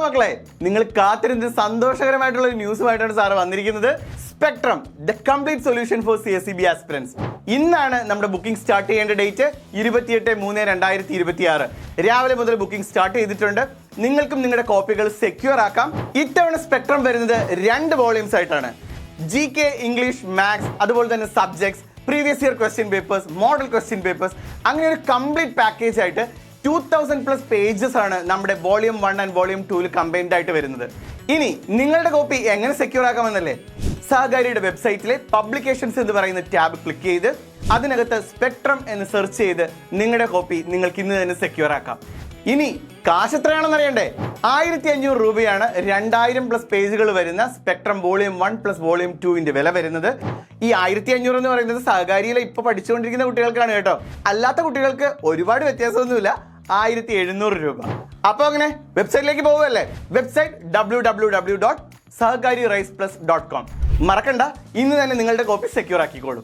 മക്കളെ, നിങ്ങൾ കാത്തിരുന്ന് സന്തോഷകരമായിട്ടുള്ള ഒരു ന്യൂസുമായിട്ടാണ് സാറ് വന്നിരിക്കുന്നത്. Spectrum, the complete solution for CSEB aspirants. ഇന്നാണ് നമ്മുടെ ബുക്കിംഗ് സ്റ്റാർട്ട് ചെയ്യേണ്ട ഡേറ്റ് 28/3/2026. രാവിലെ മുതൽ ബുക്കിംഗ് സ്റ്റാർട്ട് ചെയ്തിട്ടുണ്ട്. നിങ്ങൾക്കും നിങ്ങളുടെ കോപ്പികൾ സെക്യൂർ ആക്കാം. ഇത്തവണ സ്പെക്ട്രം വരുന്നത് 2 വോളിയൂംസ് ആയിട്ടാണ്. GK, ഇംഗ്ലീഷ്, മാത്സ്, അതുപോലെ തന്നെ subjects, previous year question papers, model question papers, അങ്ങനെ ഒരു കംപ്ലീറ്റ് പാക്കേജ് ആയിട്ട് 2000+ പേജസ് ആണ് നമ്മുടെ വോളിയം 1 ആൻഡ് വോളിയം 2 കമ്പൈൻഡ് ആയിട്ട് വരുന്നത്. ഇനി നിങ്ങളുടെ കോപ്പി എങ്ങനെ സെക്യൂർ ആക്കാമെന്നല്ലേ? സഹകാരിയുടെ വെബ്സൈറ്റിലെ പബ്ലിക്കേഷൻസ് എന്ന് പറയുന്ന ടാബ് ക്ലിക്ക് ചെയ്ത് അതിനകത്ത് സ്പെക്ട്രം എന്ന് സെർച്ച് ചെയ്ത് നിങ്ങളുടെ കോപ്പി നിങ്ങൾക്ക് ഇന്ന് തന്നെ സെക്യൂർ ആക്കാം. ഇനി കാശ് എത്രയാണെന്ന് അറിയണ്ടേ? 1500 രൂപയാണ് 2000+ പേജുകൾ വരുന്ന സ്പെക്ട്രം വോളിയം 1 + വോളിയം 2 വില വരുന്നത്. ഈ 1500 എന്ന് പറയുന്നത് സഹകാരിയിലെ ഇപ്പൊ പഠിച്ചുകൊണ്ടിരിക്കുന്ന കുട്ടികൾക്കാണ് കേട്ടോ. അല്ലാത്ത കുട്ടികൾക്ക് ഒരുപാട് വ്യത്യാസമൊന്നുമില്ല. 1700 രൂപ. അപ്പൊ അങ്ങനെ വെബ്സൈറ്റിലേക്ക് പോകുമല്ലേ? Website www.sahakaririsepluscom. മറക്കണ്ട, ഇന്ന് തന്നെ നിങ്ങളുടെ കോപ്പി സെക്യൂർ ആക്കിക്കോളൂ.